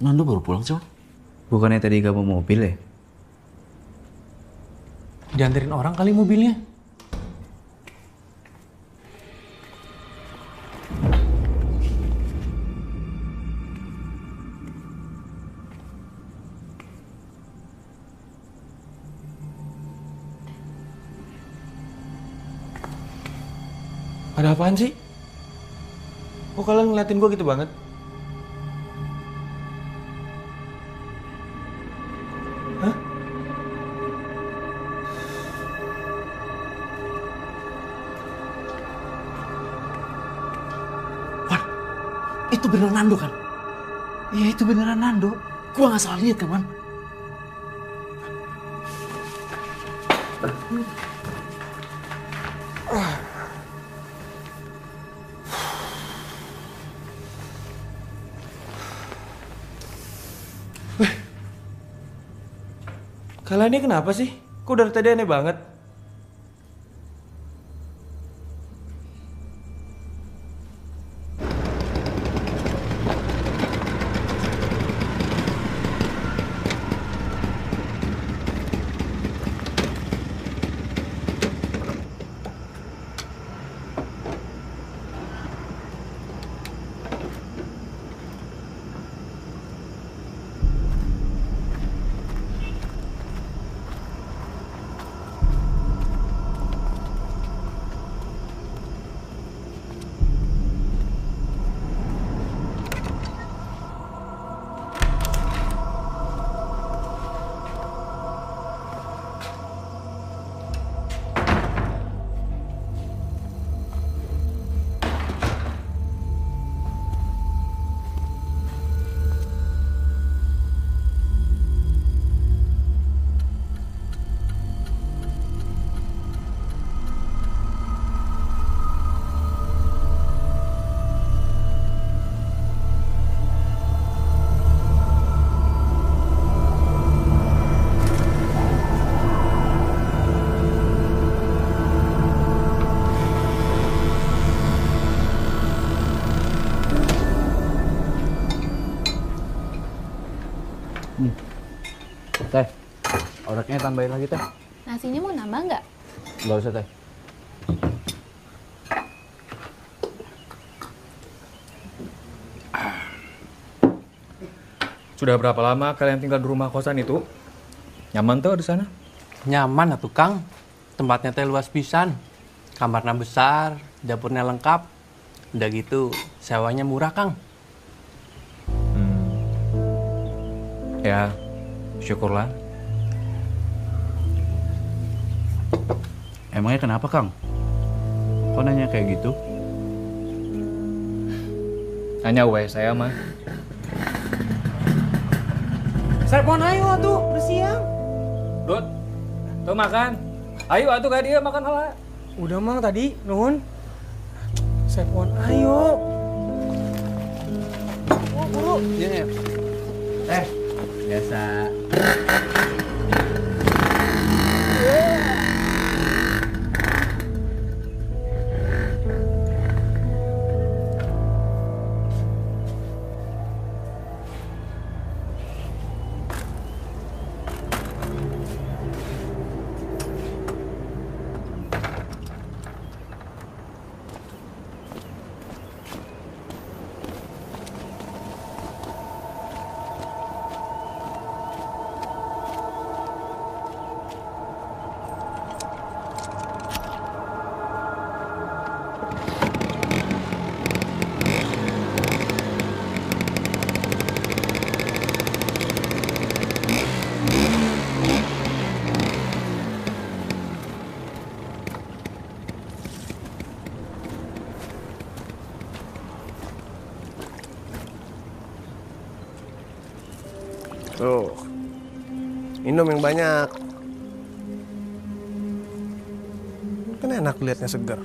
Nando baru pulang sih, Man? Bukannya tadi gak mau mobil ya? Dianterin orang kali mobilnya. Ada apaan sih? Kok kalian ngeliatin gue gitu banget? Hah? Wan, itu beneran Nando kan? Iya itu beneran Nando. Gua nggak salah lihat kan, Man? Kalian ini kenapa sih? Kok dari tadi aneh banget? Teh, oreknya tambahin lagi teh. Nasinya mau nambah nggak? Nggak usah teh. Sudah berapa lama kalian tinggal di rumah kosan itu? Nyaman tuh di sana? Nyaman atuh Kang. Tempatnya teh luas pisan. Kamarnya besar, dapurnya lengkap. Udah gitu, sewanya murah Kang. Ya, syukurlah. Emangnya kenapa Kang? Kok nanya kayak gitu? Hanya weh saya mah. Serpon ayo tuh, udah siang. Dut, tuh makan. Ayo atuh ka dia makan hala. Udah mang tadi, nuhun. Serpon ayo. Buru. Iya. Teh, biasa. Tuh, minum yang banyak. Kan enak liatnya segar.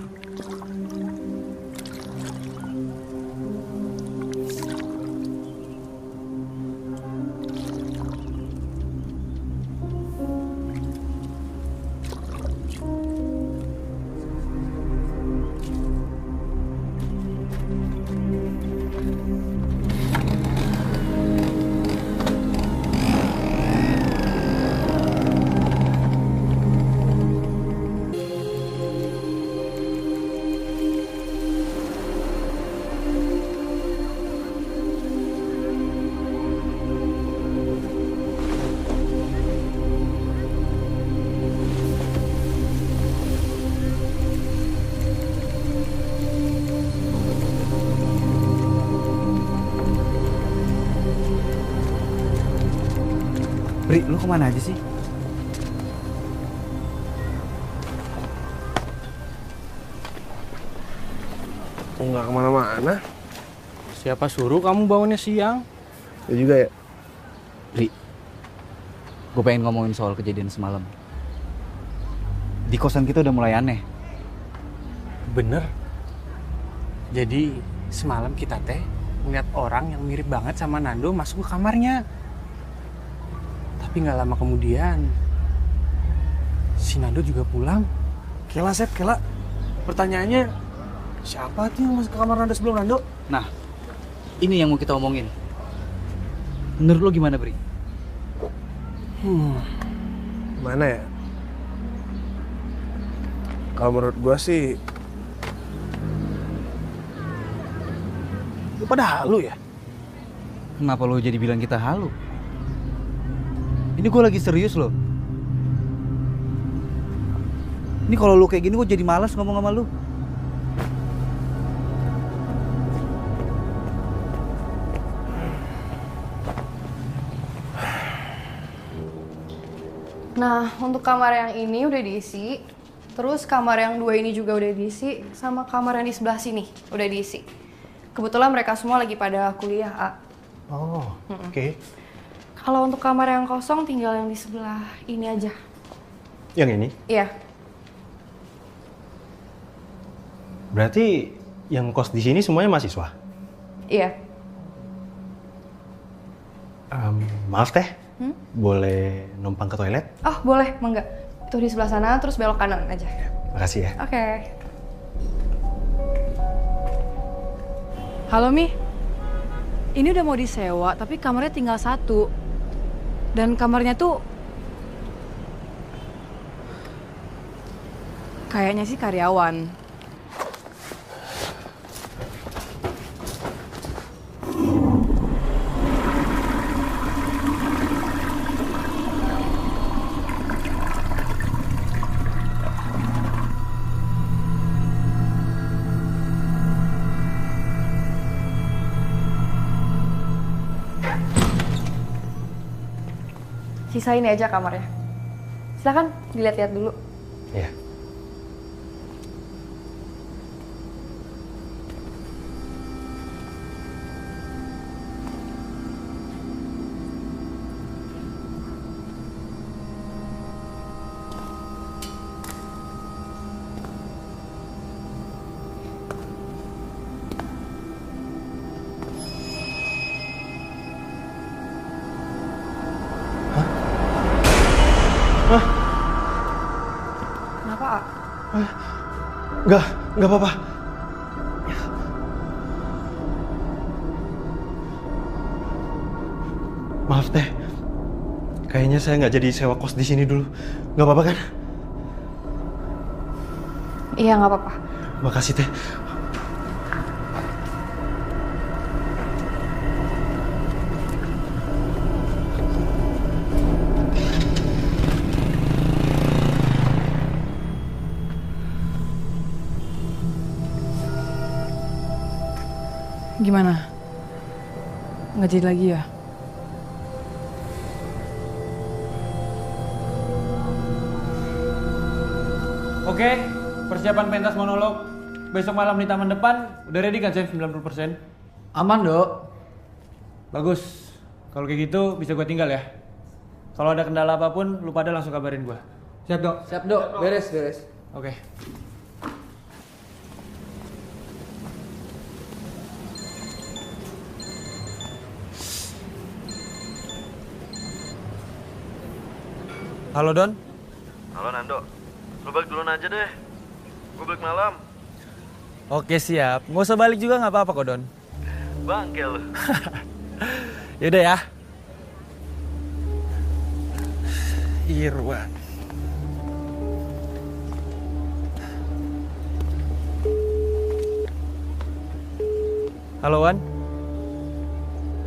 Bri, lu kemana aja sih? Nggak kemana-mana. Siapa suruh kamu bangunnya siang? Ya juga ya. Bri, gue pengen ngomongin soal kejadian semalam. Di kosan kita udah mulai aneh. Bener. Jadi semalam kita teh ngeliat orang yang mirip banget sama Nando masuk ke kamarnya. Tapi nggak lama kemudian si Nando juga pulang. Kela, Sep, Kela. Pertanyaannya, siapa tuh yang masuk ke kamar Nando sebelum Nando? Nah, ini yang mau kita omongin. Menurut lo gimana, Bri? Gimana ya? Kalau menurut gua sih, lu pada halu ya? Kenapa lo jadi bilang kita halu? Ini gue lagi serius loh. Ini kalau lu kayak gini gue jadi malas ngomong sama lu. Nah, untuk kamar yang ini udah diisi. Terus kamar yang 2 ini juga udah diisi. Sama kamar yang di sebelah sini udah diisi. Kebetulan mereka semua lagi pada kuliah, A. Oh, oke. Kalau untuk kamar yang kosong tinggal yang di sebelah ini aja. Yang ini? Iya. Berarti yang kos di sini semuanya mahasiswa? Iya. Maaf teh, boleh numpang ke toilet? Oh, boleh, mangga. Itu di sebelah sana, terus belok kanan aja. Makasih ya. Oke. Halo, Mi. Ini udah mau disewa, tapi kamarnya tinggal 1. Dan kamarnya tuh kayaknya sih karyawan. Sisa ini aja kamarnya. Silakan dilihat-lihat dulu. Iya. Kenapa, A? Nggak apa-apa. Maaf teh, kayaknya saya nggak jadi sewa kos di sini dulu. Nggak apa-apa kan? Iya, nggak apa-apa. Makasih teh. Gimana? Nggak jadi lagi ya? Oke, persiapan pentas monolog besok malam di taman depan udah ready kan, Chef? 90%? Aman, Dok. Bagus. Kalau kayak gitu bisa gue tinggal ya. Kalau ada kendala apapun, lu pada langsung kabarin gue. Siap, Dok? Siap, Dok. Beres. Oke. Halo, Don. Halo Nando, lu balik duluan aja deh. Gue balik malam. Oke, siap. Nggak usah balik juga nggak apa-apa kok, Don. Bangke lu. Yaudah ya. Irwan. Halo, Wan.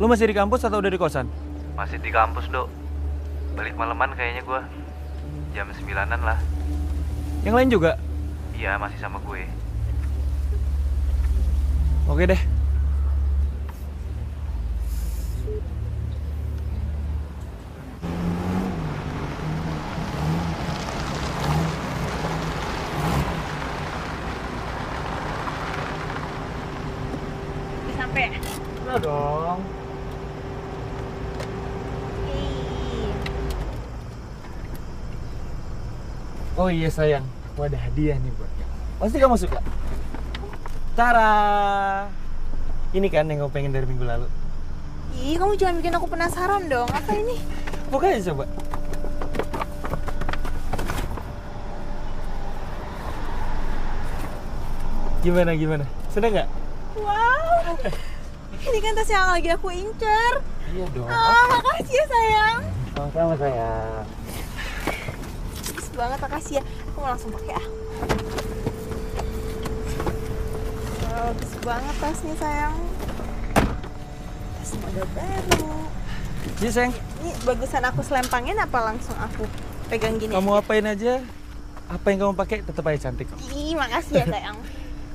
Lu masih di kampus atau udah di kosan? Masih di kampus, Dok. Balik maleman kayaknya gue. Jam 9-an lah. Yang lain juga? Iya, masih sama gue. Oke deh. kenapa ya? Enggak dong. Oh iya sayang, aku ada hadiah nih buat kamu. Pasti kamu suka. Tara. Ini kan yang kamu pengen dari minggu lalu. Ih, kamu jangan bikin aku penasaran dong. Apa ini? Buka aja coba. Gimana? Seneng nggak? Wow. Ini kan tas yang lagi aku incer. Iya dong. Oh, makasih ya sayang. Sama-sama sayang. Bagus banget, makasih ya. Aku mau langsung pakai ah. Wow, bagus banget tasnya sayang. Tas model baru. Iya sayang. Ini bagusan aku selempangin apa langsung aku pegang gini? Kamu apain aja? Apa yang kamu pakai tetap aja cantik kok. Ih, makasih ya sayang.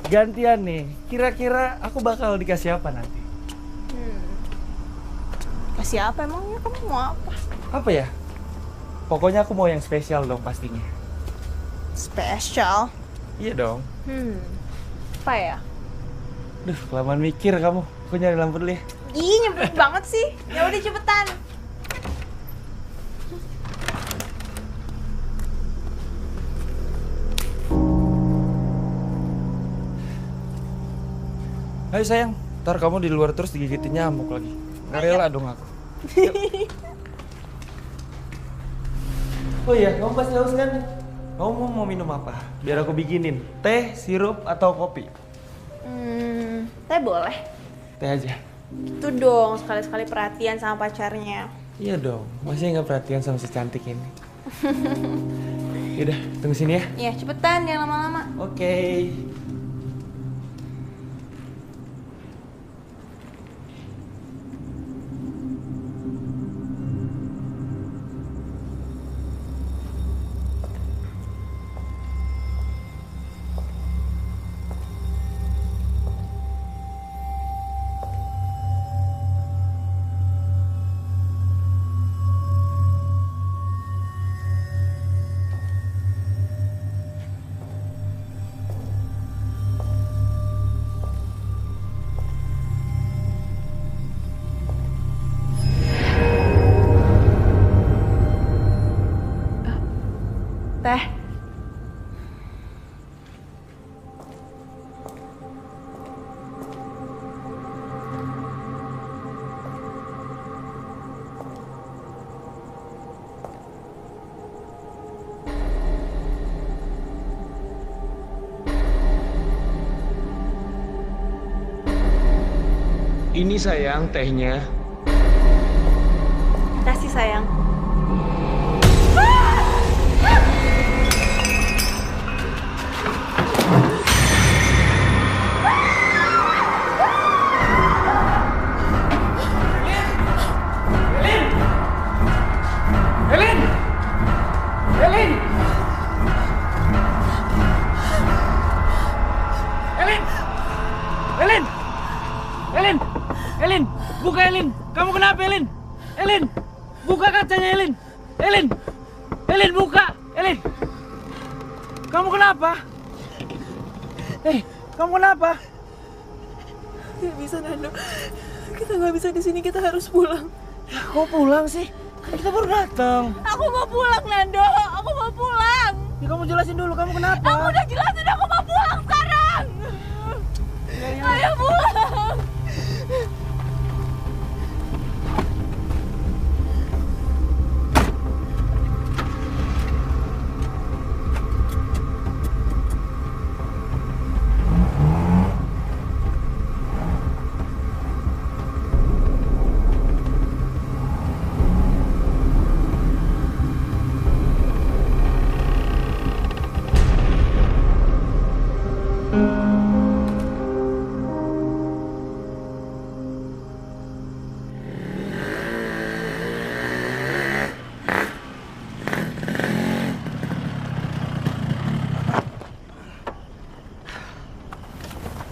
Gantian nih, kira-kira aku bakal dikasih apa nanti? Kasih apa emangnya? Kamu mau apa? Apa ya? Pokoknya aku mau yang spesial dong pastinya. Spesial? Iya dong. Apa ya? Duh, kelamaan mikir kamu. Aku nyari lampu dulu ya. Ih, nyebut banget sih. Ya udah cepetan. Ayo sayang, ntar kamu di luar terus digigitin nyamuk lagi. Nggak rela dong aku. Oh iya, kamu pasti haus kan? Kamu mau minum apa? Biar aku bikinin. Teh, sirup, atau kopi? Teh boleh. Teh aja. Itu dong, sekali-sekali perhatian sama pacarnya. Iya dong, masih nggak perhatian sama si cantik ini. Yaudah, tunggu sini ya. Iya, cepetan, jangan lama-lama. Oke. Teh. Ini sayang tehnya. Kasih sayang. Elin, buka Elin. Kamu kenapa Elin? Elin, buka kacanya Elin. Elin buka. Elin, kamu kenapa? Kamu kenapa? Gak bisa Nando, kita nggak bisa di sini, kita harus pulang. Ya, kok pulang sih? Kan kita baru datang. Aku mau pulang Nando, aku mau pulang. Ya kamu jelasin dulu, kamu kenapa? Aku udah jelasin, aku mau pulang sekarang. Ayo pulang.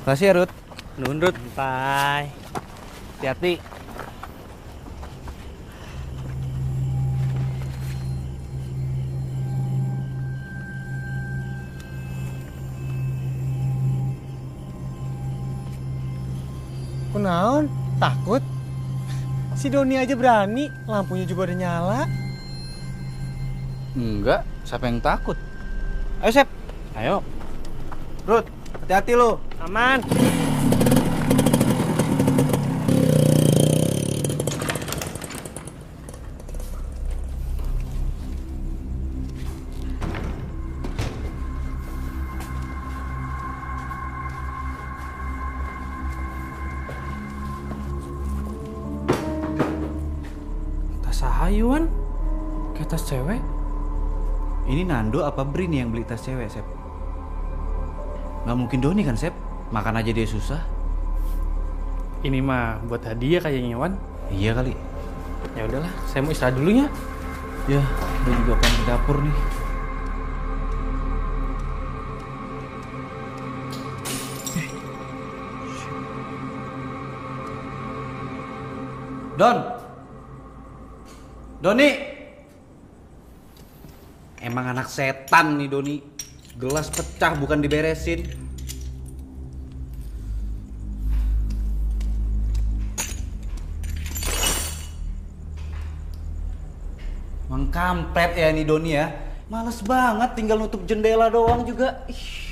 Makasih ya, Rut. Nundut. Bye. Hati-hati. Kunaon? Takut? Si Doni aja berani, lampunya juga udah nyala. Enggak, siapa yang takut? Ayo, Sep. Ayo. Rut, hati-hati lo. Aman. Tas sahayuan? Kayak tas cewek? Ini Nando apa Bri nih yang beli tas cewek, Sep? Nggak mungkin Doni kan, Sep? Makan aja dia susah. Ini mah buat hadiah kayaknya, Wan. Iya kali. Ya udahlah, saya mau istirahat dulu ya. Ya, gue juga pengen ke dapur nih. Don! Doni! Emang anak setan nih Doni. Gelas pecah bukan diberesin. Emang kampret ya nih Doni ya. Males banget tinggal nutup jendela doang juga. Ih.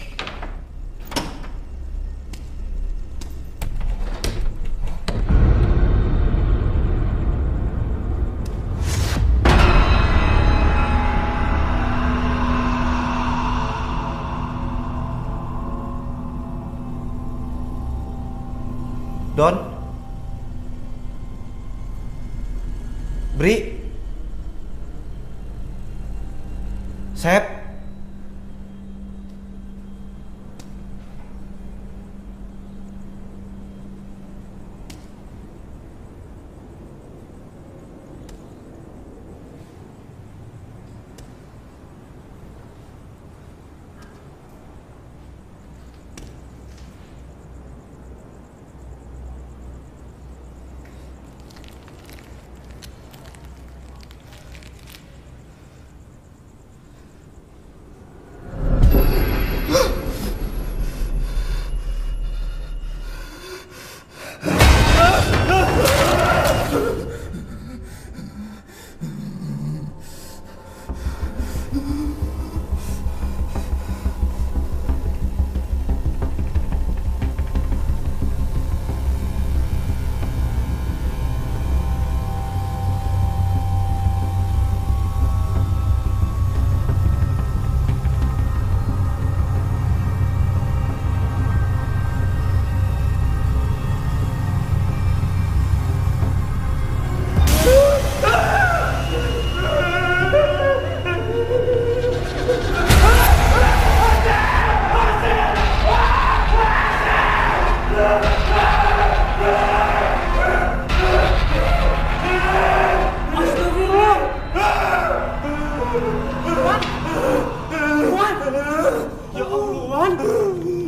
Don? Bri? Sep?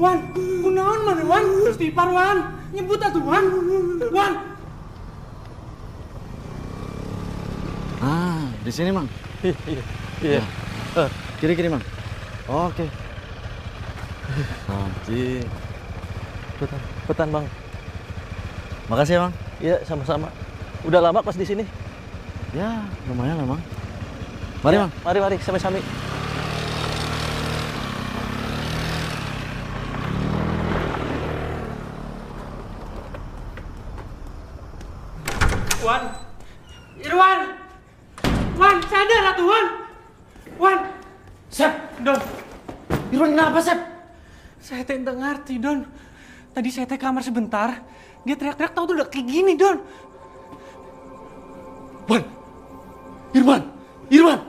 Wan, kunaon mana Wan? Istighfar Wan, nyebut atuh Wan. Wan. Ah, di sini, Mang. Iya. Kiri-kiri, Mang. Oke. Anjing. Petan, Bang. Makasih ya, Mang. Iya, sama-sama. Udah lama pas di sini. Ya, lumayan lah, Mang. Mari, Mang. Mari, sami-sami. Wan. Irwan. Wan, sadar atuh Wan. Wan. Sep, Don. Irwan kenapa, Sep? Saya teh enggak ngerti, Don. Tadi saya teh kamar sebentar, dia teriak-teriak tahu tuh udah kayak gini, Don. Wan. Irwan.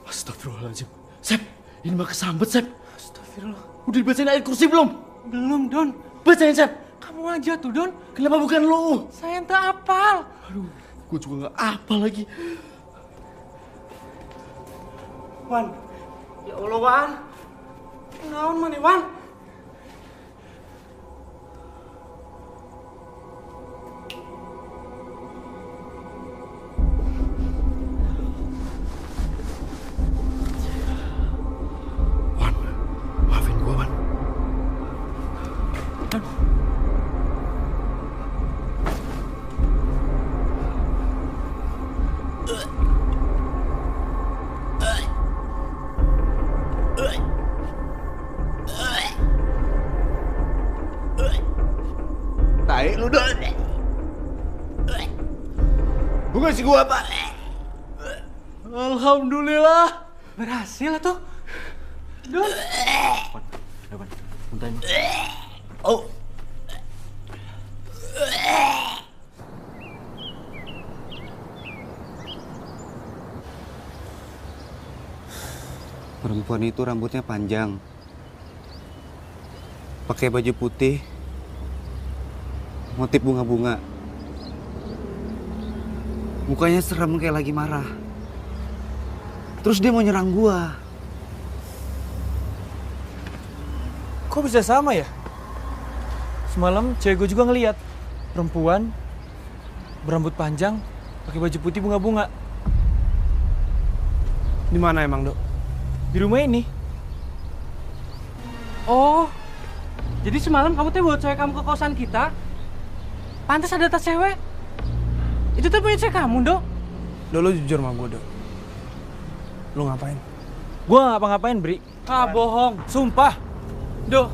Astagfirullahaladzim. Sep, ini mah kesambet, Sep. Astagfirullah. Udah dibacain ayat kursi belum? Belum, Don. Bacain, Sep. Kamu aja tuh, Don. Kenapa bukan lo? Saya entah apal. Aduh, gue juga nggak apal lagi. Wan. Ya Allah, Wan. Naon mana, Wan? Wan, maafin gue, Wan. baik lu, Dok. Bukan si gua, Pak. Alhamdulillah. Berhasil tuh. Don. Oh. Perempuan itu rambutnya panjang, pakai baju putih, motif bunga-bunga. Mukanya serem kayak lagi marah. Terus dia mau nyerang gua. Kok bisa sama ya? Semalam cewek gue juga ngeliat perempuan berambut panjang, pakai baju putih bunga-bunga. Di mana emang, Dok? Di rumah ini. Oh, jadi semalam kamu tuh bawa cewek kamu ke kosan kita? Pantas ada tas cewek? Itu tuh punya cewek kamu, Dok? Dok, lu jujur sama gue, Dok. Lu ngapain? Gue gak ngapa-ngapain, Bri. Ah, bohong. Sumpah. Dok,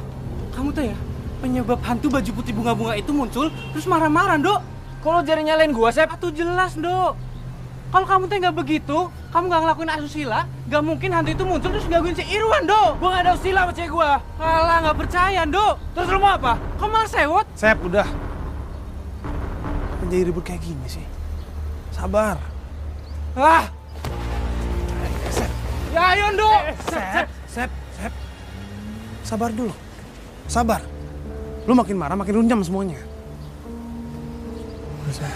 kamu tuh ya penyebab hantu baju putih bunga-bunga itu muncul terus marah-marah, Dok. Kalau jari nyalain gue, Sep? Itu jelas, Dok. Kalau kamu tuh nggak begitu, kamu nggak ngelakuin asusila, nggak mungkin hantu itu muncul terus gangguin si Irwan, Dok. Gue gak ada usil sama cewek gue. Alah, nggak percaya, Dok. Terus lu mau apa? Kamu malah sewot. Sep, udah. Kenapa jadi ribut kayak gini sih? Sabar. Ah! Sep. Ya ayo, Dok. Sep. Sabar dulu. Sabar. Lu makin marah, makin runyam semuanya. Udah, Sep.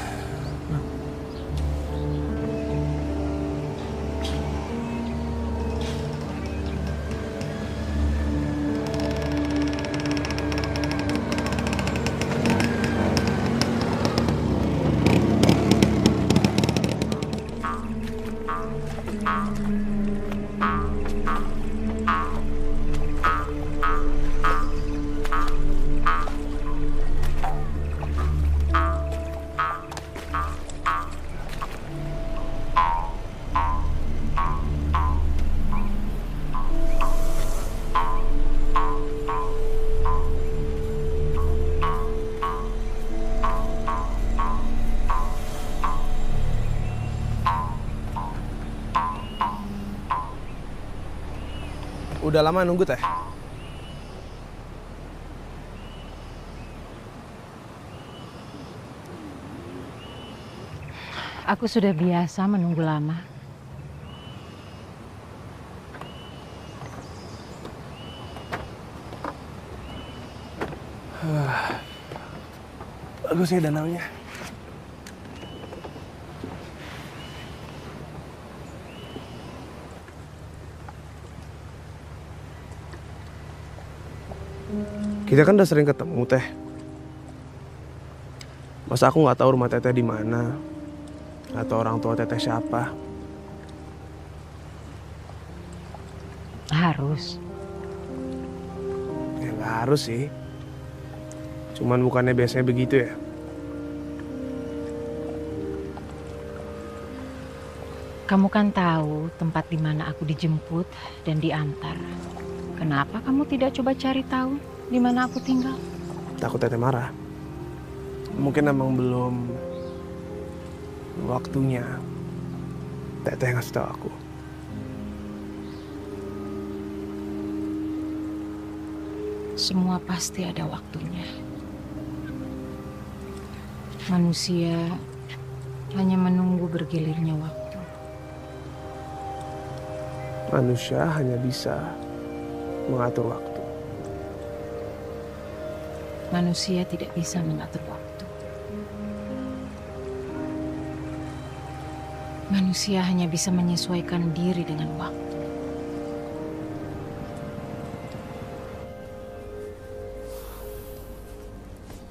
Udah lama nunggu teh? Aku sudah biasa menunggu lama. Bagus ya danaunya. Kita kan udah sering ketemu teh. Masa aku nggak tahu rumah teteh di mana atau orang tua teteh siapa? Harus. Ya nggak harus sih. Cuman bukannya biasanya begitu ya? Kamu kan tahu tempat di mana aku dijemput dan diantar. Kenapa kamu tidak coba cari tahu di mana aku tinggal? Takut teteh marah. Mungkin emang belum waktunya teteh ngasih tahu aku. Semua pasti ada waktunya. Manusia hanya menunggu bergilirnya waktu. Manusia hanya bisa mengatur waktu. Manusia tidak bisa mengatur waktu. Manusia hanya bisa menyesuaikan diri dengan waktu.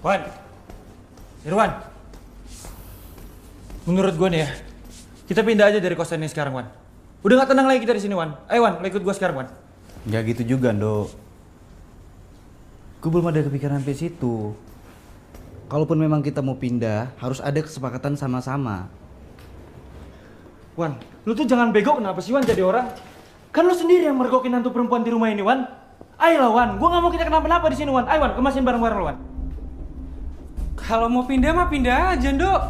Wan, Irwan, menurut gue nih ya, kita pindah aja dari kosan ini sekarang, Wan. Udah gak tenang lagi kita di sini, Wan. Ayo, Wan, lo ikut gue sekarang, Wan. Gak gitu juga, Ndo. Gue belum ada kepikiran sampai situ. Kalaupun memang kita mau pindah, harus ada kesepakatan sama-sama. Wan, lu tuh jangan bego kenapa sih, Wan, jadi orang? Kan lu sendiri yang mergokin hantu perempuan di rumah ini, Wan. Ayolah, Wan, gue gak mau kita kenapa-napa di sini, Wan. Ayo, Wan, kemasin bareng-bareng, Wan. Kalau mau pindah mah pindah aja, Nduk.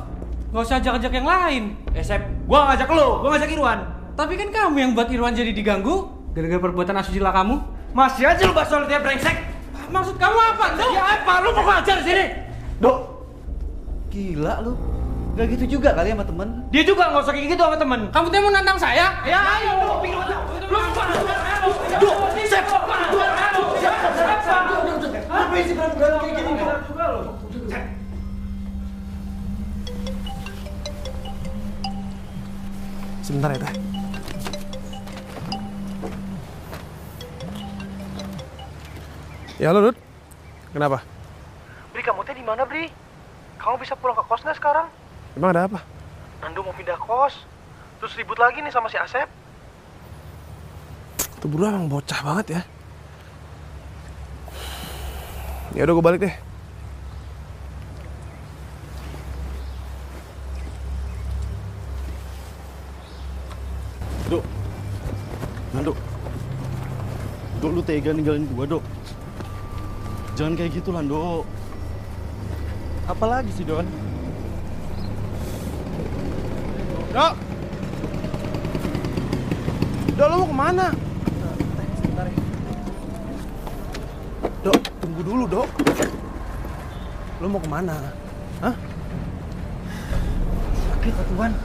Gak usah ajak-ajak yang lain. Sep, gua ngajak lo, gua ngajak Irwan. Tapi kan kamu yang buat Irwan jadi diganggu gara-gara perbuatan asusila kamu. Masih aja lu bahas soal dia brengsek. Maksud kamu apa, Nduk? Ya apa? Lu mau ngajar sini? Dok, gila lu. Gak gitu juga kali sama temen. Dia juga nggak usah kayak gitu sama temen. Kamu tuh mau nantang saya? Ya ayo, Dok. Lu Dok, Sep. Apa sih berantem kayak gini? Sebentar ya, Teh. Ya, halo, Dut. Kenapa? Bri, kamu teh di mana, Bri? Kamu bisa pulang ke kos nggak sekarang? Emang ada apa? Nando mau pindah kos. Terus ribut lagi nih sama si Asep. Tuh berdua emang bocah banget ya. Ya udah, gue balik deh. Dok, Nando, Dok lu tega ninggalin gua, Dok. Jangan kayak gitu lah, Dok. Apalagi sih, Don? Dok! Dok, lu mau kemana? Sebentar ya. Dok, tunggu dulu, Dok. Lu mau kemana? Hah? Sakit, Wan.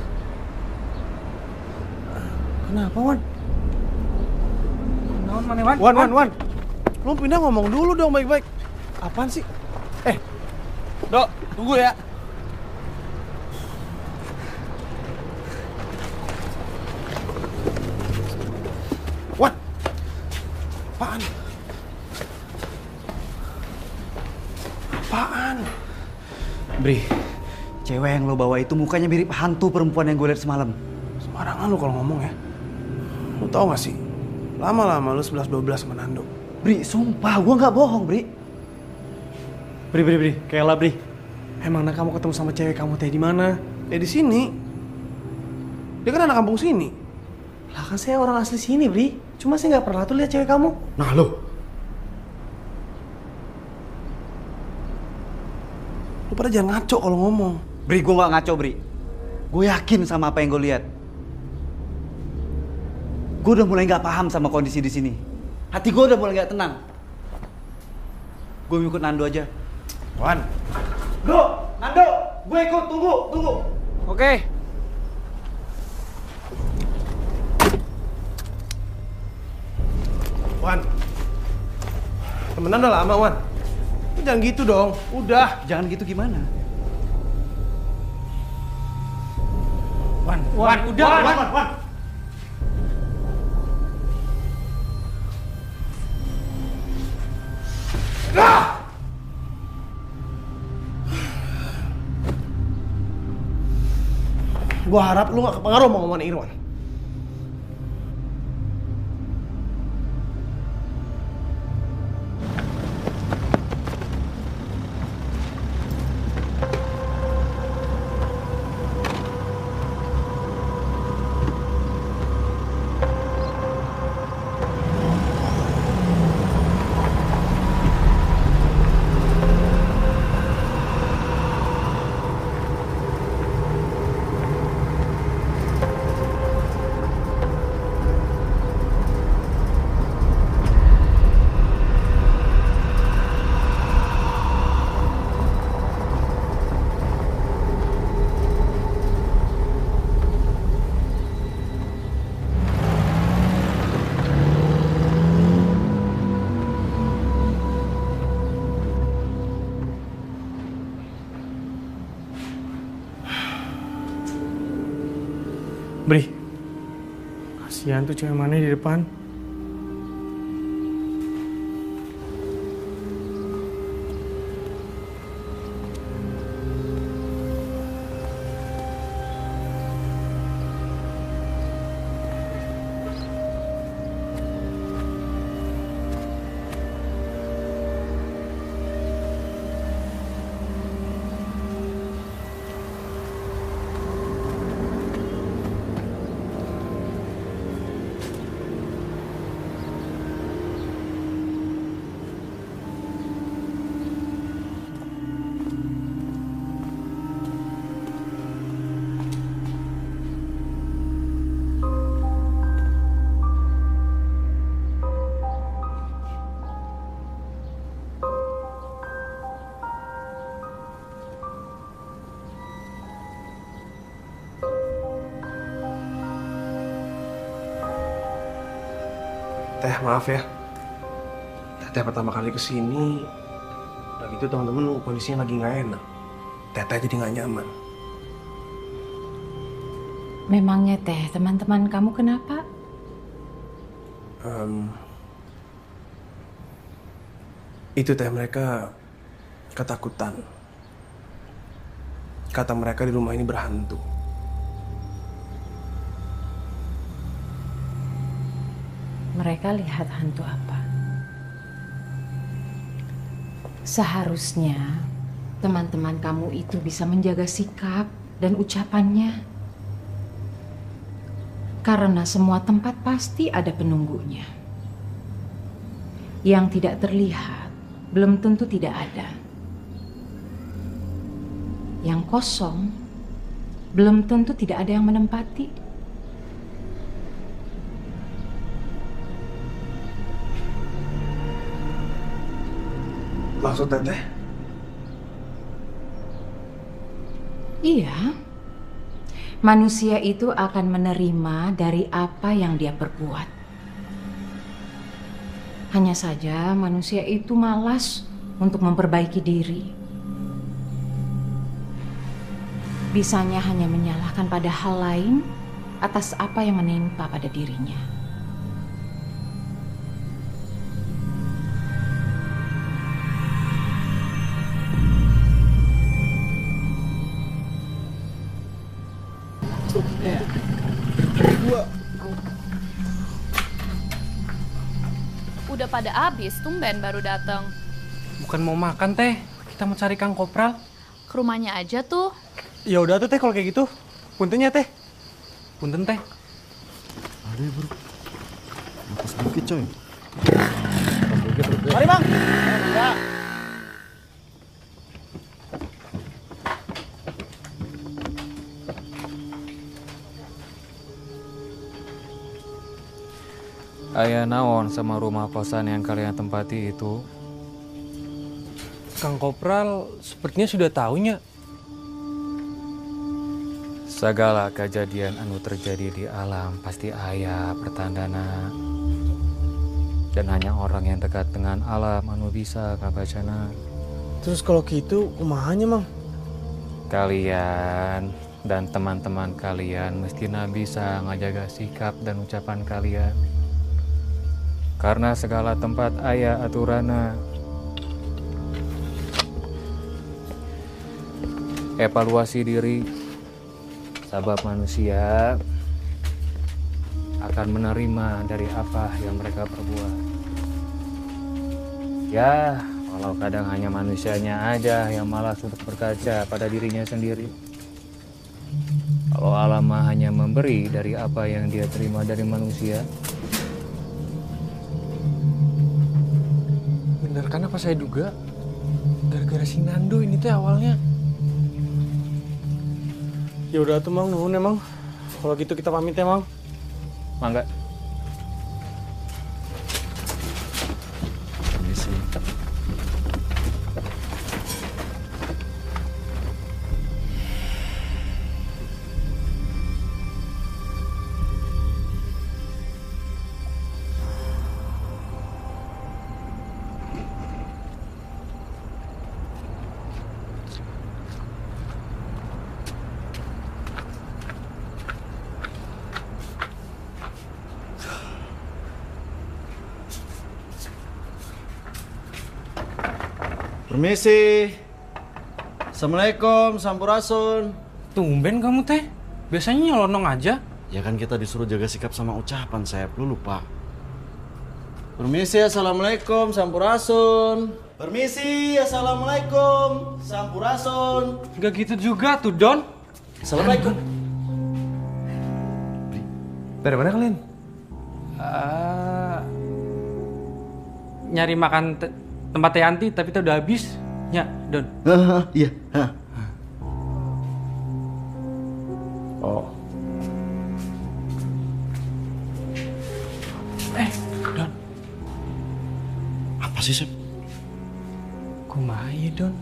Kenapa, Wan? Naon mana, Wan? Wan. Lu pindah ngomong dulu dong baik-baik. Apaan sih? Dok, tunggu ya. Wan! Apaan? Apaan? Bri, cewek yang lo bawa itu mukanya mirip hantu perempuan yang gue lihat semalam. Sembarangan lu kalau ngomong ya. Lu tau gak sih? Lama-lama lu 11-12 sama Nando. Bri, sumpah gue nggak bohong, Bri. Bri, kayalah Bri. Emangnya kamu ketemu sama cewek kamu teh di mana? Ya di sini. Dia kan anak kampung sini. Lah kan saya orang asli sini, Bri. Cuma saya nggak pernah tuh lihat cewek kamu. Nah, lo. Lu pada jangan ngaco kalau ngomong. Bri, gue nggak ngaco, Bri. Gue yakin sama apa yang gue lihat. Gue udah mulai nggak paham sama kondisi di sini. Hati gue udah mulai nggak tenang. Gue ikut Nando aja. Wan. Nando, gue ikut. Tunggu. Oke. Wan. Temenan udah lama, Wan. Lu jangan gitu dong. Udah. Jangan gitu gimana? Wan. Gua harap lu gak kepengaruh sama omongan Irwan. Bri, kasihan tuh cewek mana di depan. Teteh maaf ya. Teteh pertama kali kesini, udah gitu teman-teman kondisinya lagi nggak enak. Teteh jadi nggak nyaman. Memangnya Teh, teman-teman kamu kenapa? Itu Teh, mereka ketakutan. Kata mereka di rumah ini berhantu. Mereka lihat hantu apa? Seharusnya teman-teman kamu itu bisa menjaga sikap dan ucapannya. Karena semua tempat pasti ada penunggunya. Yang tidak terlihat belum tentu tidak ada. Yang kosong belum tentu tidak ada yang menempati. Maksud Teteh? Iya. Manusia itu akan menerima dari apa yang dia perbuat. Hanya saja manusia itu malas untuk memperbaiki diri. Bisanya hanya menyalahkan pada hal lain atas apa yang menimpa pada dirinya. Udah pada habis, tumben baru datang. Bukan mau makan Teh, kita mau cari Kang Kopral. Ke rumahnya aja tuh. Ya udah tuh Teh kalau kayak gitu. Puntennya Teh. Punten Teh. Ada ya bro. Lepas dikit coy. Mari Bang. Ya. Aya naon sama rumah kosan yang kalian tempati itu? Kang Kopral sepertinya sudah tahunya. Segala kejadian anu terjadi di alam pasti aya pertandana. Dan hanya orang yang dekat dengan alam anu bisa kabacana. Terus kalau gitu kumahanya Mang? Kalian dan teman-teman kalian mestinya bisa ngajaga sikap dan ucapan kalian. Karena segala tempat aya aturana. Evaluasi diri, sabab manusia akan menerima dari apa yang mereka perbuat. Ya, kalau kadang hanya manusianya aja yang malas untuk berkaca pada dirinya sendiri. Kalau alam hanya memberi dari apa yang dia terima dari manusia. Bener kan apa saya duga? Gara-gara si Nando ini teh awalnya. Ya udah tuh Mang, nuhun emang. Kalau gitu kita pamit ya Mang. Mangga. Permisi. Permisi. Assalamualaikum, sampurasun. Tumben kamu teh. Biasanya nyelonong aja. Ya kan kita disuruh jaga sikap sama ucapan, Sep. Lu lupa. Permisi, assalamualaikum, sampurasun. Permisi, assalamualaikum, sampurasun. Gak gitu juga tuh, Don. Assalamualaikum. Dari mana kalian? Nyari makan tempat Teh Yanti, tapi teh udah habis. Ya, Don. Iya. Oh. Don. Apa sih, Sep? Kumaha ya, Don?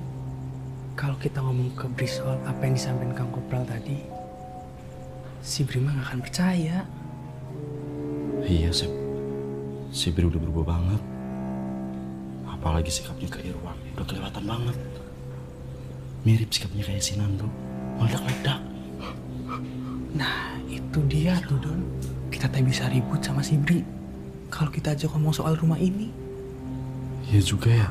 Kalau kita ngomong ke Bri soal apa yang disampaikan Kang Kopral tadi, si Bri mah gak akan percaya. Iya, Sep. Si Bri udah berubah banget. Apalagi sikapnya ke Irwan, udah kelewatan banget. Mirip sikapnya kayak si Nando, meledak-ledak. Nah, itu dia tuh, Don. Kita tak bisa ribut sama si Bri kalau kita ajak ngomong soal rumah ini. Iya juga ya.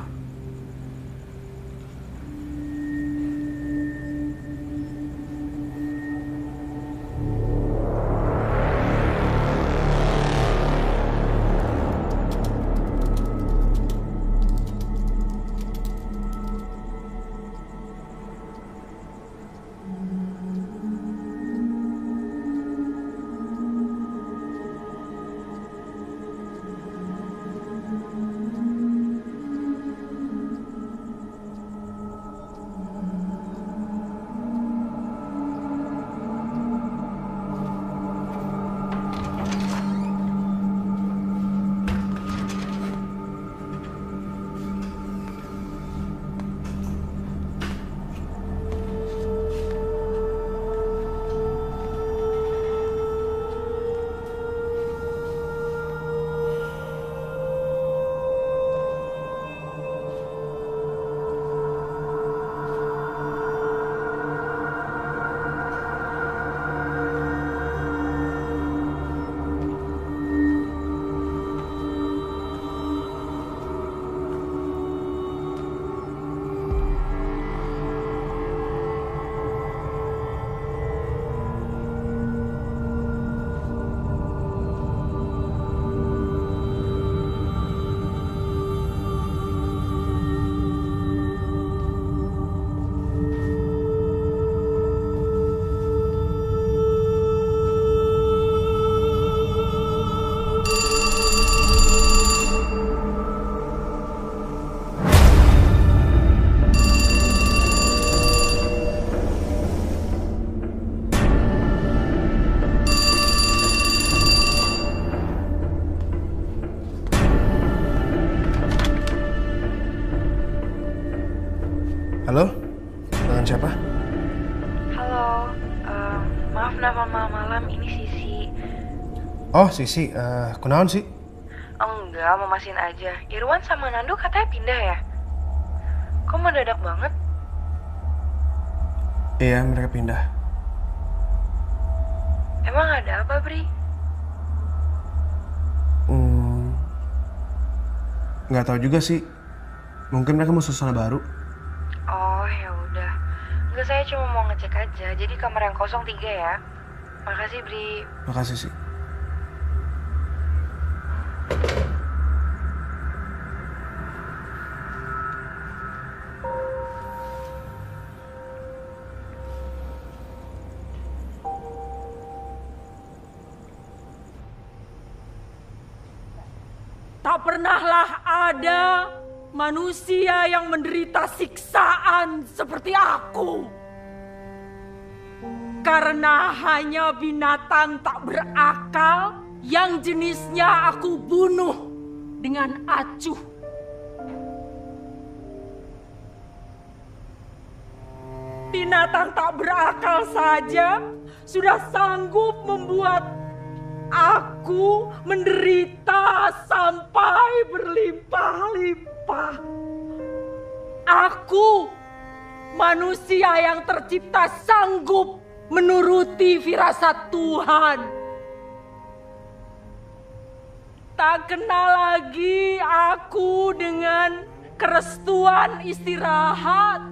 Halo? Dengan siapa? Halo, maaf nelfon malam-malam, ini Sisi. Oh, Sisi. Kunaon sih? Oh enggak, mau masin aja. Irwan sama Nando katanya pindah ya? Kok mendadak banget? Iya, mereka pindah. Emang ada apa, Bri? Nggak tahu juga sih. Mungkin mereka mau suasana baru. Oh, ya udah. Enggak, saya cuma mau ngecek aja. Jadi kamar yang kosong 3 ya. Makasih, Bri. Makasih sih. Tak pernahlah ada manusia yang menderita siksaan seperti aku. Karena hanya binatang tak berakal yang jenisnya aku bunuh dengan acuh. Binatang tak berakal saja sudah sanggup membuat aku menderita sampai berlimpah-limpah. Aku, manusia yang tercipta, sanggup menuruti firasat Tuhan. Tak kenal lagi aku dengan kerestuan istirahat.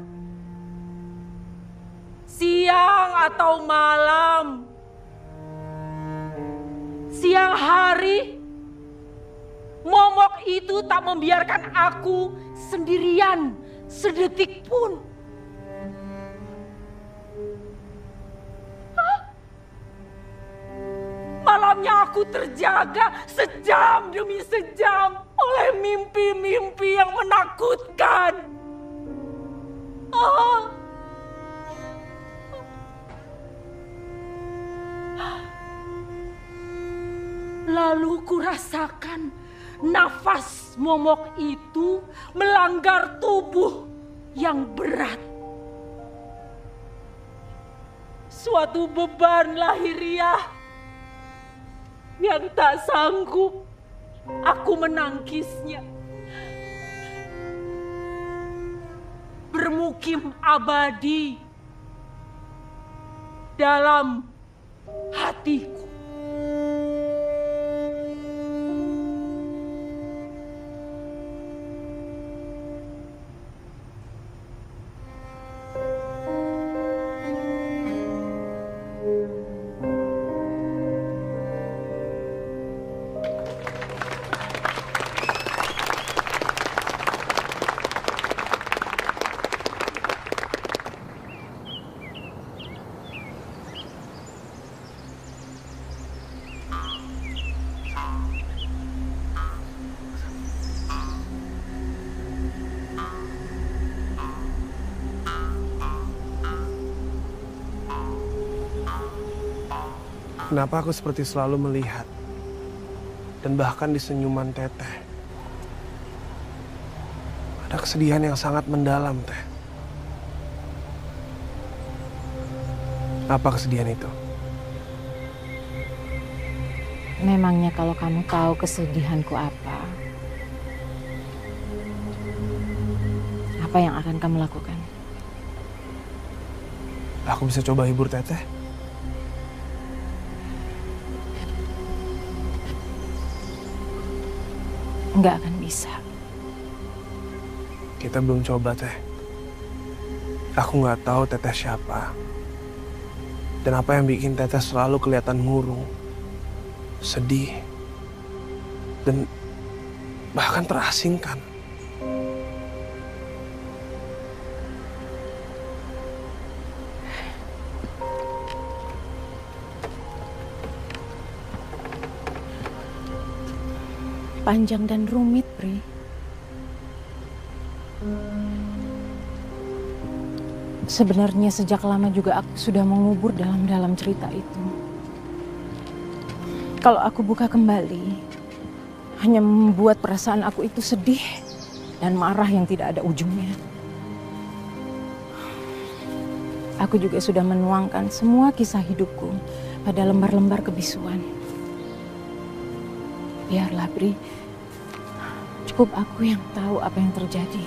Siang atau malam, siang hari, momok itu tak membiarkan aku sendirian sedetik pun. Malamnya aku terjaga sejam demi sejam oleh mimpi-mimpi yang menakutkan. Lalu kurasakan nafas momok itu melanggar tubuh yang berat. Suatu beban lahiriah yang tak sanggup aku menangkisnya. Bermukim abadi dalam hatiku. Kenapa aku seperti selalu melihat dan bahkan di senyuman Teteh ada kesedihan yang sangat mendalam, Teh. Apa kesedihan itu? Memangnya kalau kamu tahu kesedihanku apa yang akan kamu lakukan? Aku bisa coba hibur Teteh. Nggak akan bisa. Kita belum coba, Teh. Aku nggak tahu Teteh siapa. Dan apa yang bikin Teteh selalu kelihatan murung, sedih, dan bahkan terasingkan. Panjang dan rumit, Pri. Sebenarnya sejak lama juga aku sudah mengubur dalam cerita itu. Kalau aku buka kembali, hanya membuat perasaan aku itu sedih dan marah yang tidak ada ujungnya. Aku juga sudah menuangkan semua kisah hidupku pada lembar-lembar kebisuan. Biarlah, Pri. Cukup aku yang tahu apa yang terjadi.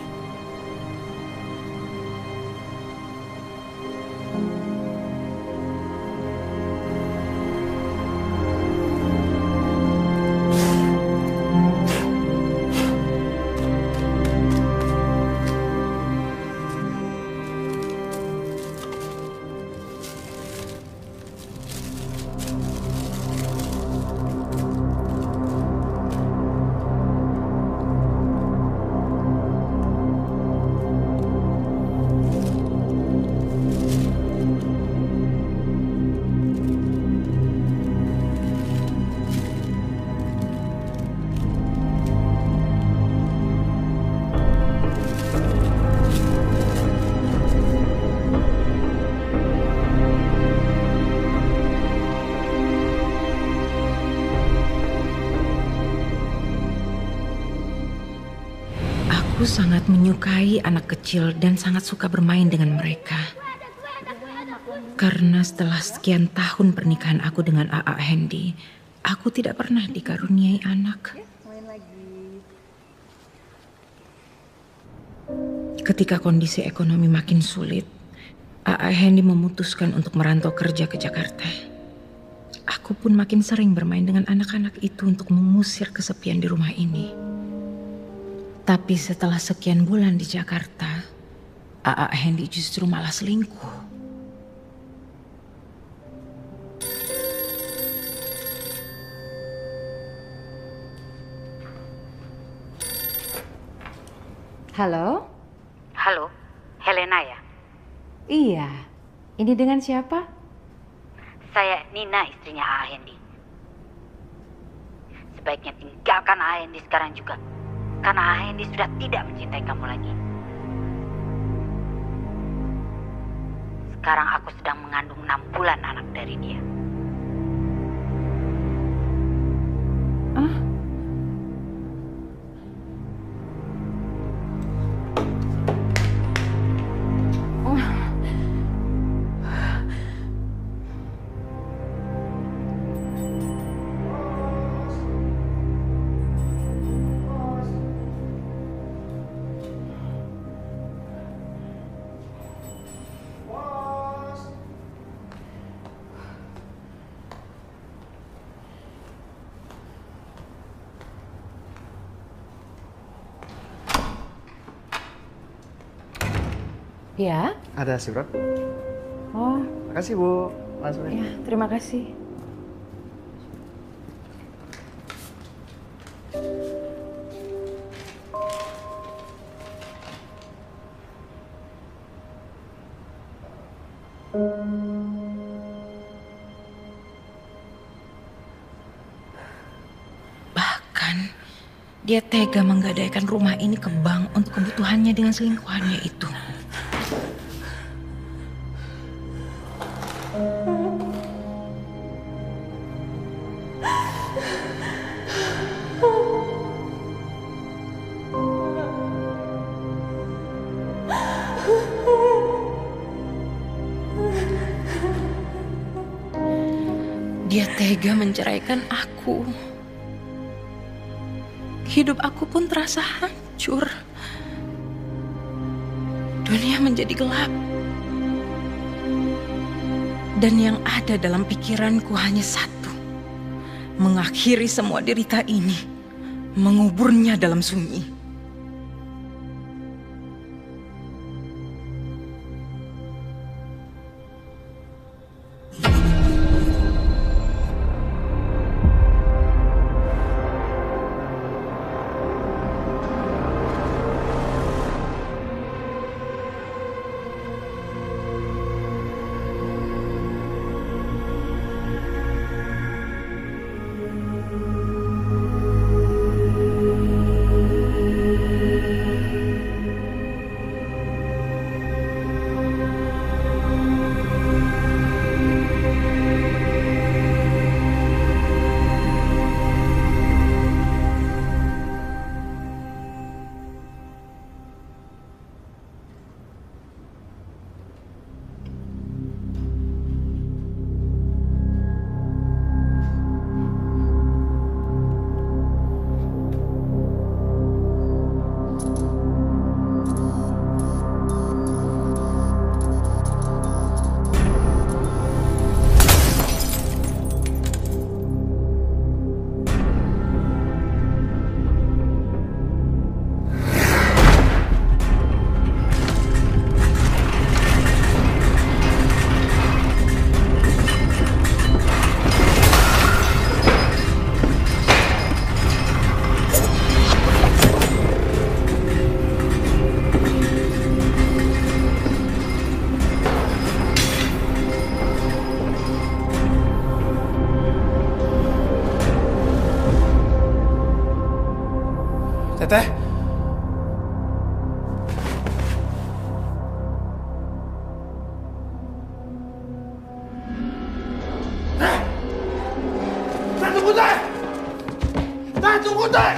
Aku sangat menyukai anak kecil dan sangat suka bermain dengan mereka. Karena setelah sekian tahun pernikahan aku dengan A.A. Hendy, aku tidak pernah dikaruniai anak. Ketika kondisi ekonomi makin sulit, A.A. Hendy memutuskan untuk merantau kerja ke Jakarta. Aku pun makin sering bermain dengan anak-anak itu untuk mengusir kesepian di rumah ini. Tapi setelah sekian bulan di Jakarta, A.A. Hendy justru malah selingkuh. Halo? Halo, Helena ya? Iya. Ini dengan siapa? Saya Nina, istrinya A.A. Hendy. Sebaiknya tinggalkan A.A. Hendy sekarang juga. Karena A.A. Hendy sudah tidak mencintai kamu lagi. Sekarang aku sedang mengandung 6 bulan anak dari dia. Ya? Ada surat. Oh. Makasih Bu. Langsung Ya, terima kasih. Bahkan dia tega menggadaikan rumah ini ke bank untuk kebutuhannya dengan selingkuhannya itu. Dia tega menceraikan aku. Hidup aku pun terasa hancur. Dunia menjadi gelap. Dan yang ada dalam pikiranku hanya satu. Mengakhiri semua derita ini. Menguburnya dalam sunyi. Teteh. Tunggu, Teh! Teh, tunggu, Teh!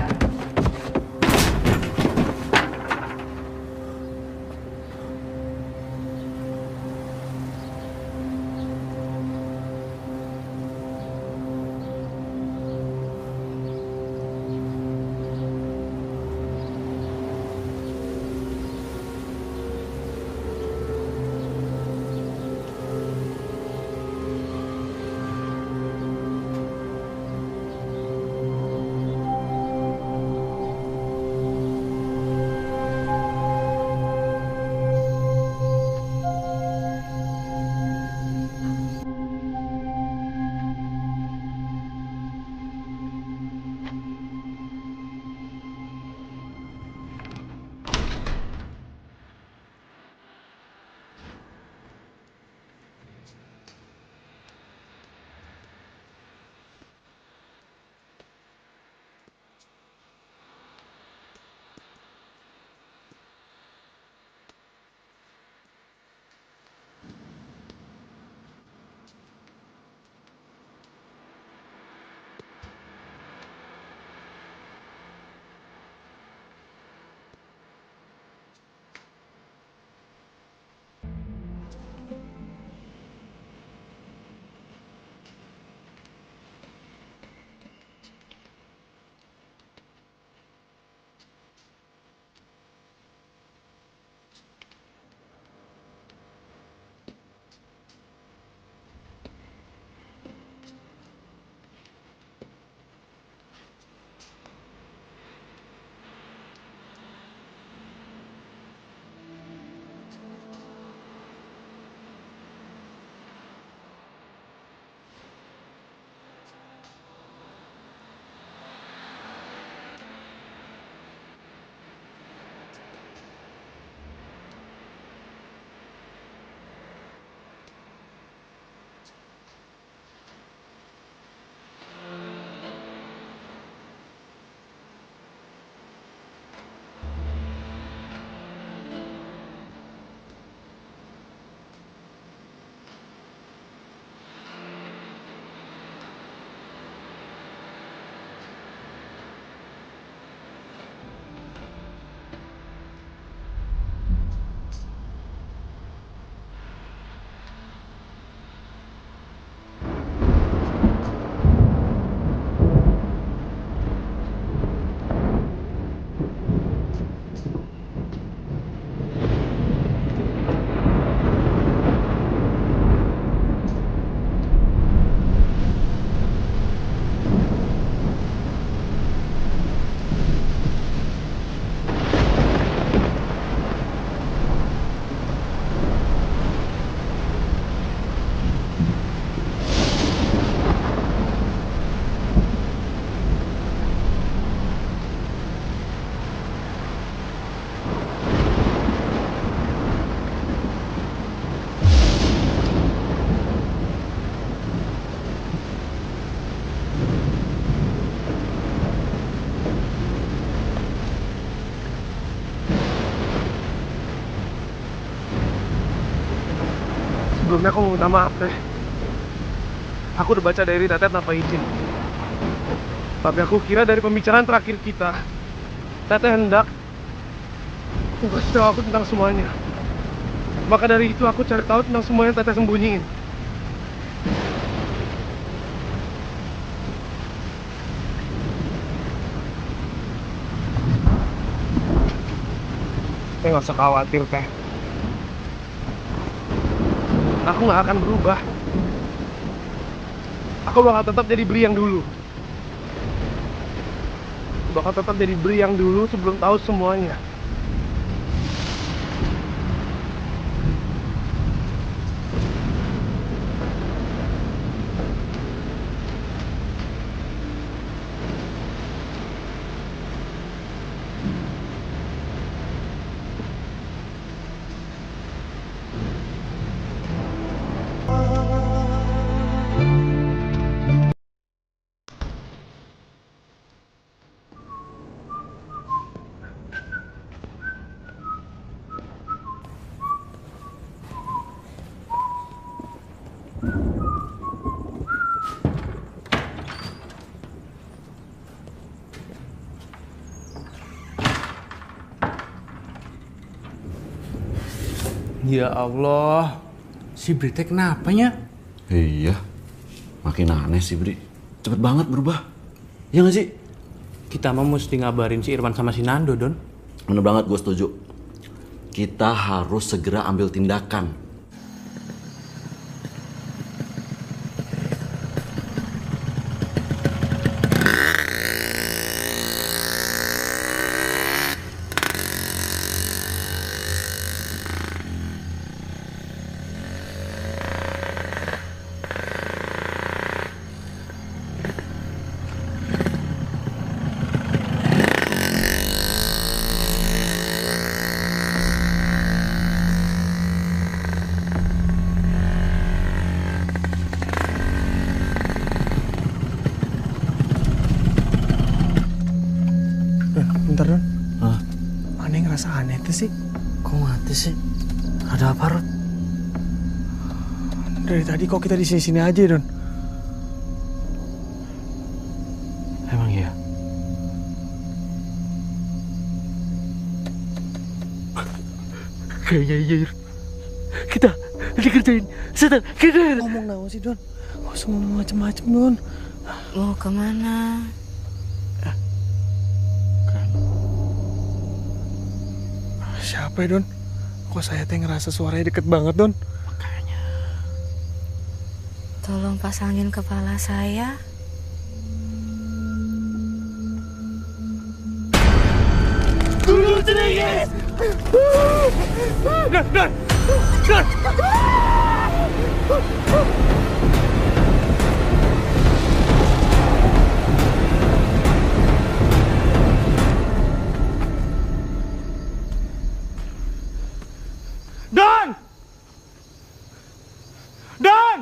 Sebelumnya aku mau minta maaf, Teh. Aku udah baca diary Teteh tanpa izin. Tapi aku kira dari pembicaraan terakhir kita, Teteh hendak kasih tahu aku tentang semuanya. Maka dari itu aku cari tahu tentang semua yang Teteh sembunyiin. Teh nggak usah khawatir, Teh. Aku nggak akan berubah. Aku bakal tetap jadi Bri yang dulu. Bakal tetap jadi Bri yang dulu sebelum tahu semuanya. Ya Allah, si Bri teh kenapanya? Iya, makin aneh sih Bri. Cepet banget berubah. Ya nggak sih? Kita mah mesti ngabarin si Irwan sama si Nando, Don. Bener banget, gue setuju. Kita harus segera ambil tindakan. Bentar, Don. Hah? Aneh ngerasa aneh tuh sih. Kok mati sih? Ada apa, Rod? Dari tadi kok kita di sini-sini aja, Don. Emang iya? Kayaknya iya. Kita dikerjain setan. Kita ngomong naon sih, Don? Gak usah ngomong macem-macem, Don. Mau kemana? Siapa ya, Don? Kok saya teh ngerasa suaranya deket banget, Don? Makanya. Tolong pasangin kepala saya. Guru Cenengis! Don! Don! Don! Don! Don!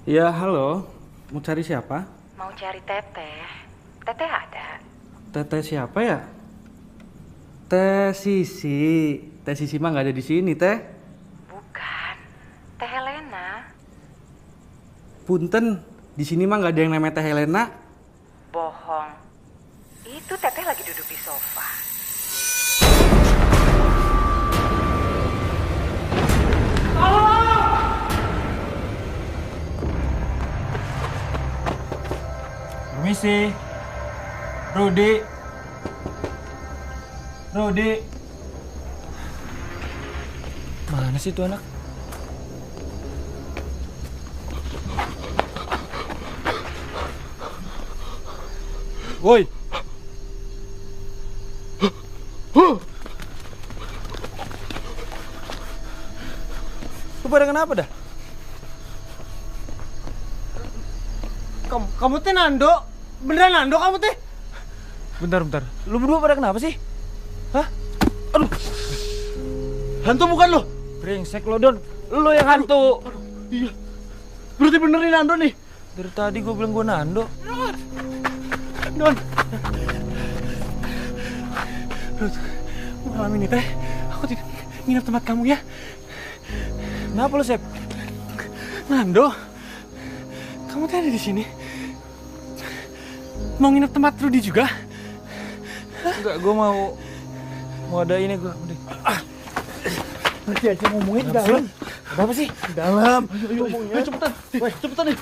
Ya, halo. Mau cari siapa? Mau cari Teteh. Teteh ada. Teteh siapa ya? Teh Sisi. Teh Sisi mah nggak ada di sini, Teh. Bukan. Teh Helena. Punten, di sini mah nggak ada yang namanya Teh Helena. Bohong. Itu Teteh lagi duduk di sofa. Permisi. Rudi. Mana sih tuh anak? Woi. Lu pada kenapa dah? Kamu teh Nando? Beneran Nando kamu teh? Bentar. Lu berdua pada kenapa sih? Hah? Aduh. Hantu bukan lo? Brengsek lo, Don. Lo yang hantu. Iya. Berarti bener nih Nando nih. Dari tadi gue bilang gue Nando. Don. Ruth, malam ini teh, aku tidak nginep tempat kamu ya. Kenapa lo, Sep? Nando, kamu teh ada di sini. Mau nginep tempat Rudy juga? Enggak, gue mau ada ini gue. Nanti aja ngomongin di dalam. Apa sih? Di dalam. Ayo, cepetan. Cepetan nih.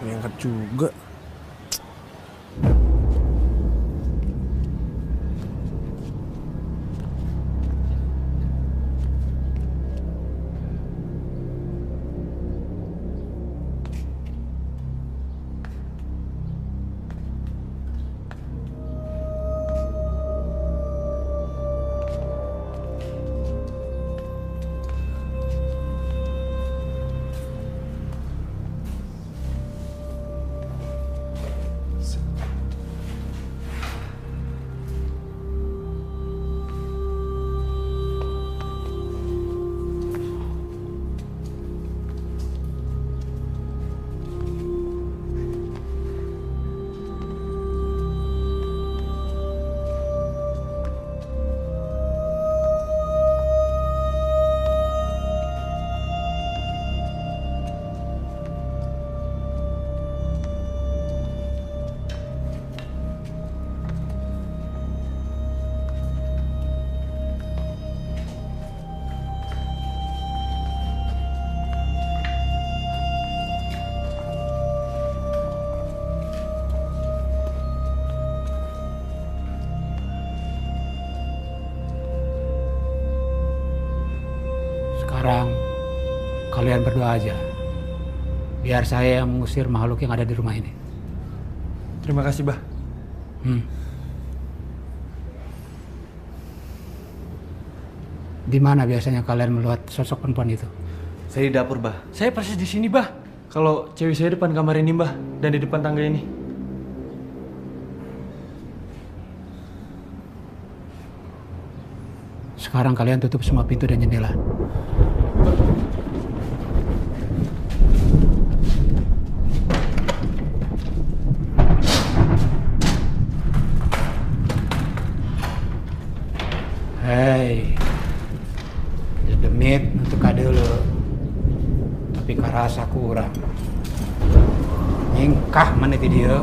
Ngangkat juga. Sekarang kalian berdoa aja. Biar saya yang mengusir makhluk yang ada di rumah ini. Terima kasih, Bah. Di mana biasanya kalian melihat sosok perempuan itu? Saya di dapur, Bah. Saya persis di sini, Bah. Kalau cewek saya depan kamar ini, Bah, dan di depan tangga ini. Sekarang kalian tutup semua pintu dan jendela. Hei, demit untuk dulu. Tapi karasa kurang. Nyingkah meniti dia.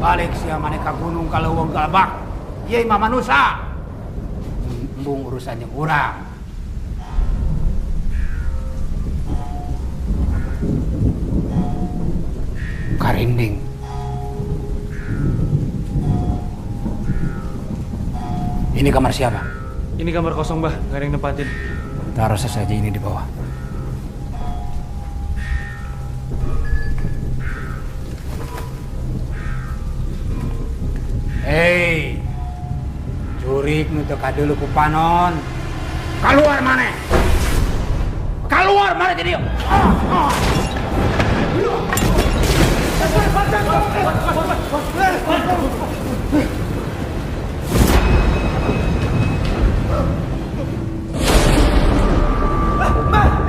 Balik sia maneka gunung kalau wong galbak. Ye mama nusa. Embung urusannya kurang. Karinding. Ini kamar siapa? Ini kamar kosong, Bah. Nggak ada yang nempatin. Taruh saja ini di bawah. jurik nu teu kadeuleuk ku panon. Keluar mana? Keluar mana jadi?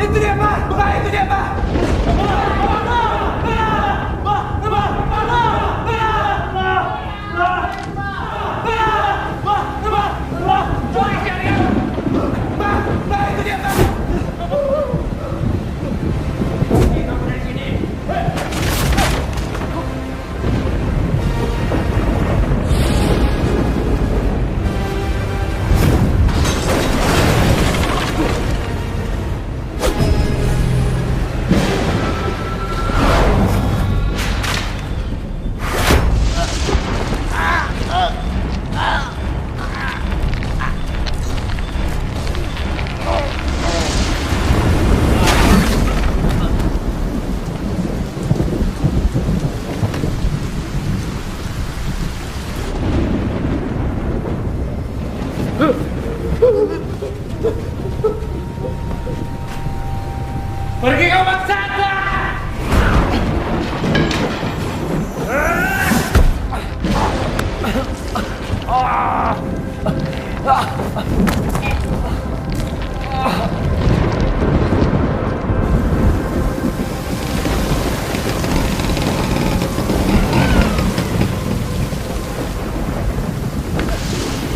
Itu dia, Pak! Pak, itu dia, Pak! Pergi kau maksata!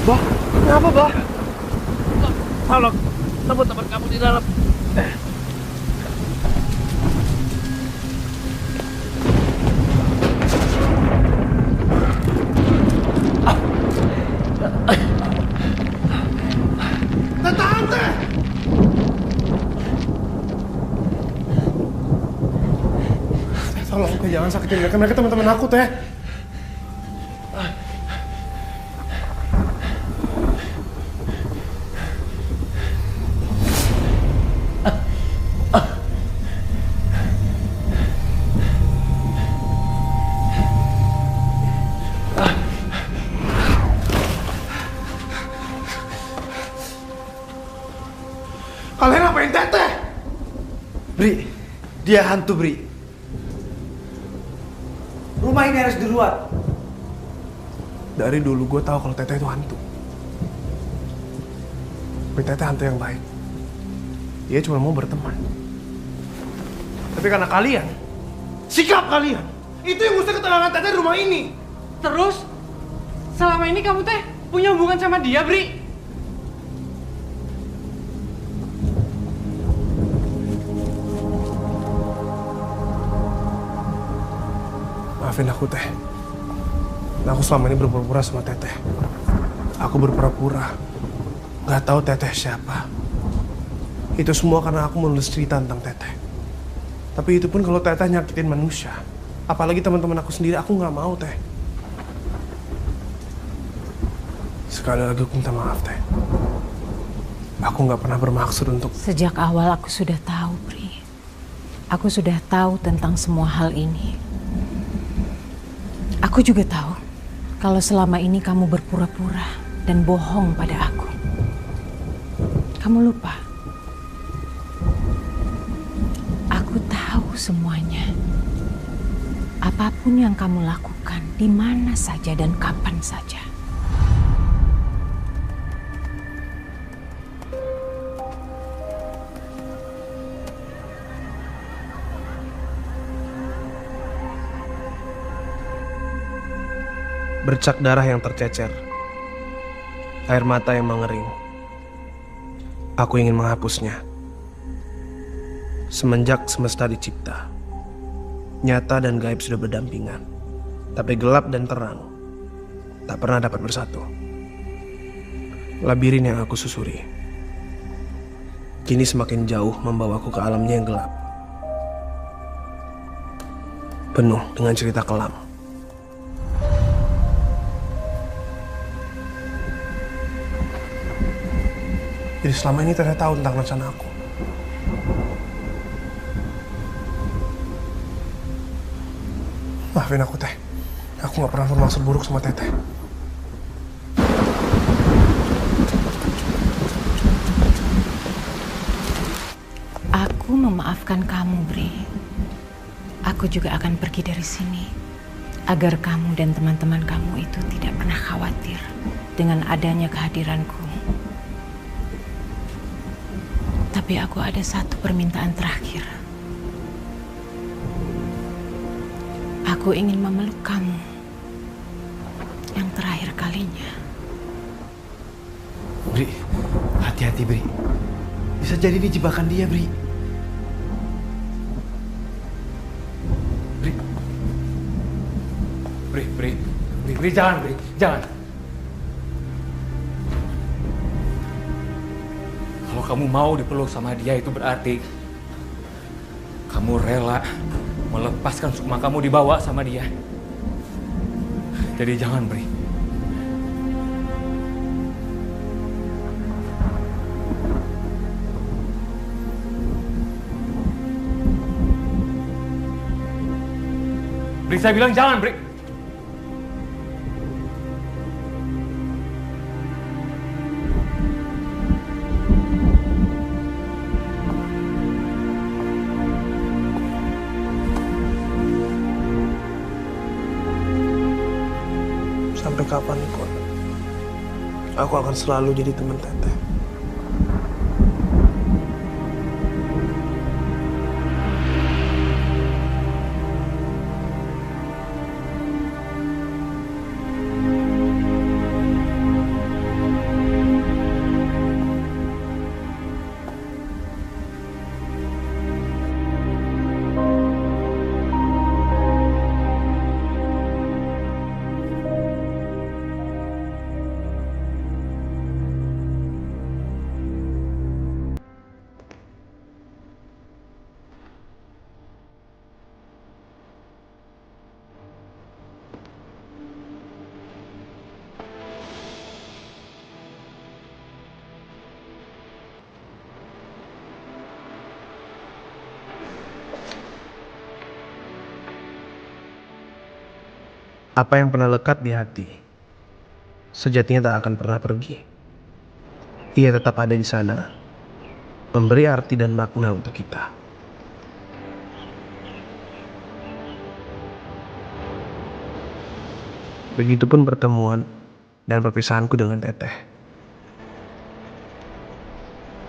Bah, kenapa, Bah? Tolong, teman-teman kamu di dalam. Tante! Tolong, jangan sakitin mereka. Mereka teman-teman aku, Teh. Kalian ngapain Teteh? Bri, dia hantu, Bri. Rumah ini harus diruat. Dari dulu gue tahu kalau Teteh itu hantu. Tapi Teteh hantu yang baik. Dia cuma mau berteman. Tapi karena kalian, sikap kalian, itu yang mesti ketenangan Teteh di rumah ini. Terus, selama ini kamu teh punya hubungan sama dia, Bri? Maafin aku, Teh. Aku selama ini berpura-pura sama Teteh. Aku berpura-pura gak tahu Teteh siapa. Itu semua karena aku menulis cerita tentang Teteh. Tapi itu pun kalau Teteh nyakitin manusia. Apalagi teman-teman aku sendiri, aku gak mau, Teh. Sekali lagi aku minta maaf, Teh. Aku gak pernah bermaksud untuk... Sejak awal aku sudah tahu, Bri. Aku sudah tahu tentang semua hal ini. Aku juga tahu kalau selama ini kamu berpura-pura dan bohong pada aku. Kamu lupa. Aku tahu semuanya. Apapun yang kamu lakukan, di mana saja dan kapan saja. Bercak darah yang tercecer, air mata yang mengering. Aku ingin menghapusnya. Semenjak semesta dicipta, nyata dan gaib sudah berdampingan. Tapi gelap dan terang tak pernah dapat bersatu. Labirin yang aku susuri kini semakin jauh membawaku ke alamnya yang gelap, penuh dengan cerita kelam. Jadi selama ini Teteh tahu tentang rencana aku. Maafin aku, Teh. Aku gak pernah bermaksud buruk sama Teteh. memaafkan kamu, Bri. Aku juga akan pergi dari sini agar kamu dan teman-teman kamu itu tidak pernah khawatir dengan adanya kehadiranku. Tapi aku ada satu permintaan terakhir. Aku ingin memeluk kamu yang terakhir kalinya. Bri, hati-hati Bri. Bisa jadi ini jebakan dia, Bri. Bri, jangan, Bri, jangan. Kalau kamu mau dipeluk sama dia itu berarti kamu rela melepaskan sukma kamu dibawa sama dia. Jadi jangan, Bri. Bri, saya bilang jangan, Bri. Sampai kapanpun, aku akan selalu jadi teman Teteh. Apa yang pernah lekat di hati, sejatinya tak akan pernah pergi. Ia tetap ada di sana, memberi arti dan makna untuk kita. Begitupun pertemuan dan perpisahanku dengan Teteh.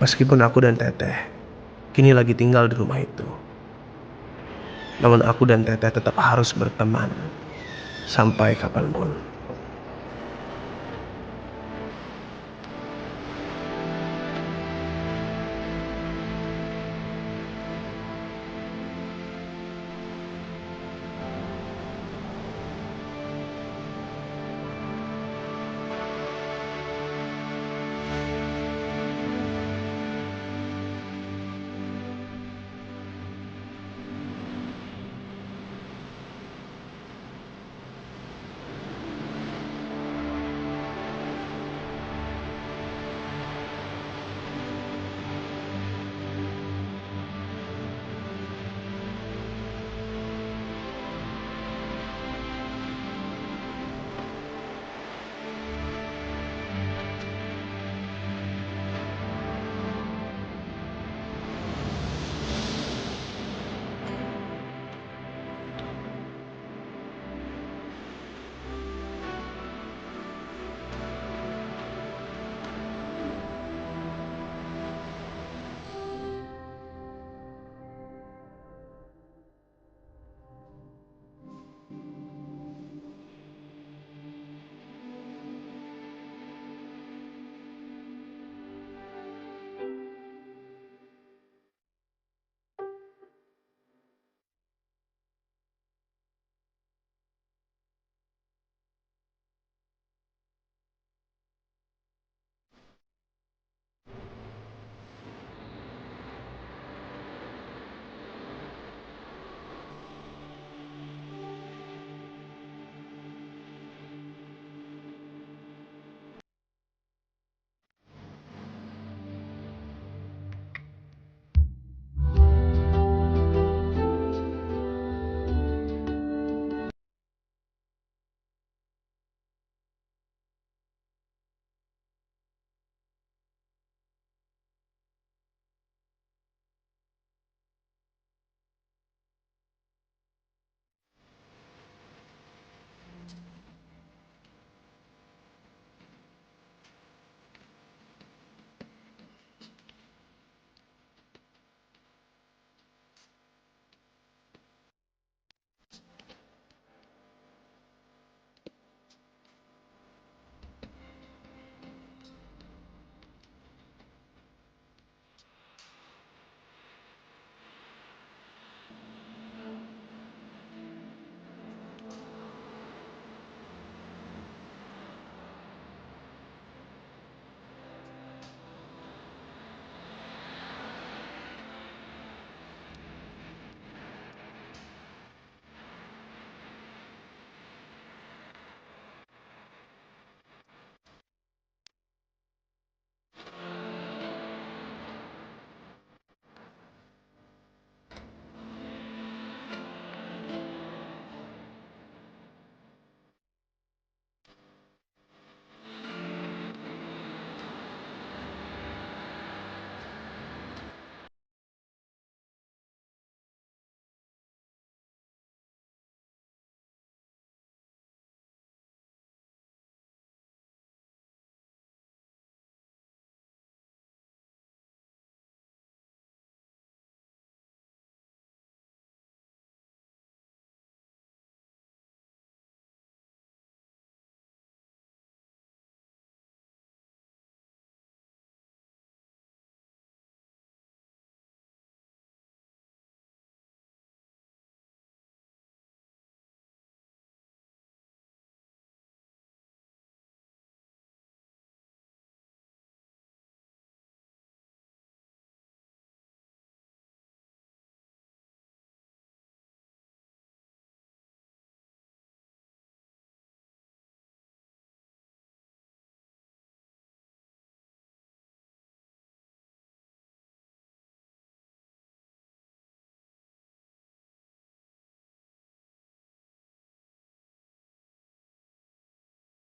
Meskipun aku dan Teteh kini lagi tinggal di rumah itu, namun aku dan Teteh tetap harus berteman sampai kapanpun.